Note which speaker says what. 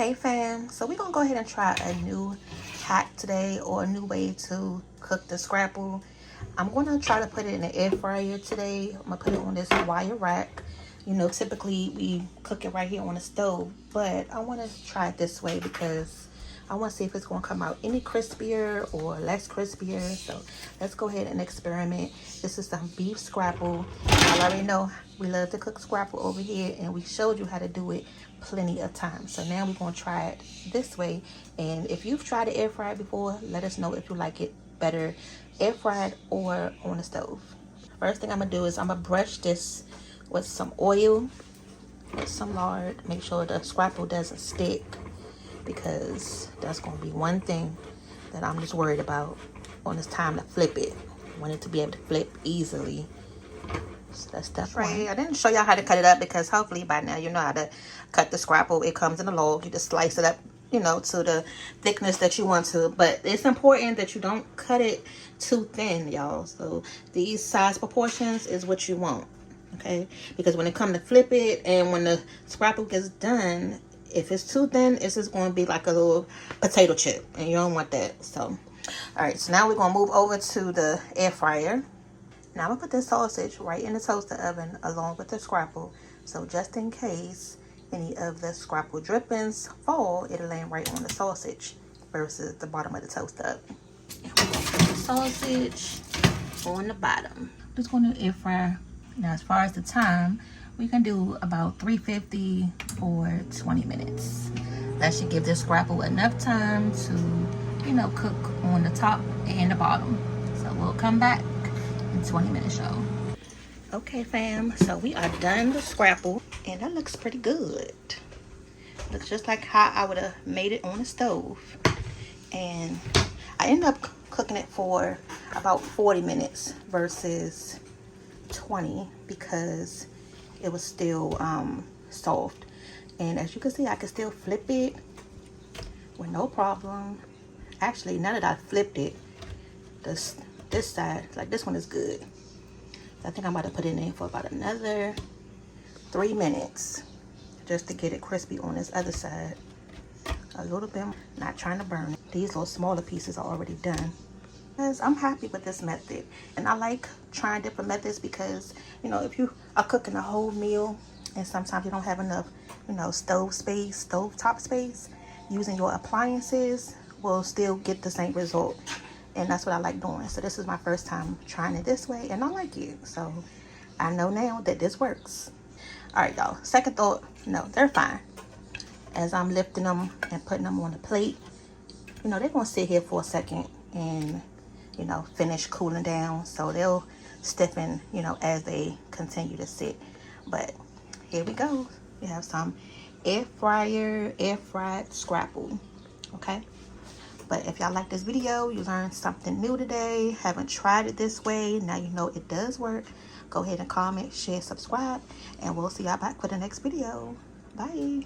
Speaker 1: Hey fam, so we're gonna go ahead and try a new hack today, or a new way to cook the scrapple. I'm gonna try to put it in the air fryer today. I'm gonna put it on this wire rack. You know, typically we cook it right here on the stove, but I want to try it this way because I want to see if it's going to come out any crispier or less crispier. So let's go ahead and experiment. This is some beef scrapple. I already know we love to cook scrapple over here, and we showed you how to do it plenty of times. So now we're going to try it this way. And if you've tried the air fryer before, let us know if you like it better air fried or on the stove. First thing I'm going to do is I'm going to brush this with some oil, with some lard. Make sure the scrapple doesn't stick, because that's going to be one thing that I'm just worried about when it's time to flip it. I want it to be able to flip easily. So that's step one. I didn't show y'all how to cut it up because hopefully by now you know how to cut the scrapple. It comes in a log. You just slice it up, you know, to the thickness that you want to. But it's important that you don't cut it too thin, y'all. So these size proportions is what you want. Okay, because when it comes to flip it and when the scrapple gets done, if it's too thin, it's just going to be like a little potato chip, and you don't want that. So all right, so now we're going to move over to the air fryer. Now I'm going to put this sausage right in the toaster oven along with the scrapple, so just in case any of the scrapple drippings fall, it'll land right on the sausage versus the bottom of the toaster oven. And we're going to put the sausage on the bottom. Just going to air fry. Now, as far as the time, we can do about 350 for 20 minutes. That should give this scrapple enough time to, you know, cook on the top and the bottom. So we'll come back in 20 minutes, y'all. Okay, fam, so we are done the scrapple, and that looks pretty good. Looks just like how I would have made it on the stove. And I ended up cooking it for about 40 minutes versus 20 because it was still soft. And as you can see, I can still flip it with no problem. Actually, now that I flipped it, this side, like this one, is good. I think I'm about to put it in for about another 3 minutes just to get it crispy on this other side a little bit. Not trying to burn it. These little smaller pieces are already done. I'm happy with this method, and I like trying different methods because, you know, if you are cooking a whole meal and sometimes you don't have enough, you know, stovetop space, using your appliances will still get the same result. And that's what I like doing. So this is my first time trying it this way, and I like it. So I know now that this works. All right, y'all, second thought, no, they're fine. As I'm lifting them and putting them on the plate, you know, they're gonna sit here for a second and, you know, finish cooling down, so they'll stiffen, you know, as they continue to sit. But here we go. We have some air fried scrapple. Okay, but if y'all like this video, you learned something new today, haven't tried it this way, now you know it does work. Go ahead and comment, share, subscribe, and we'll see y'all back for the next video. Bye.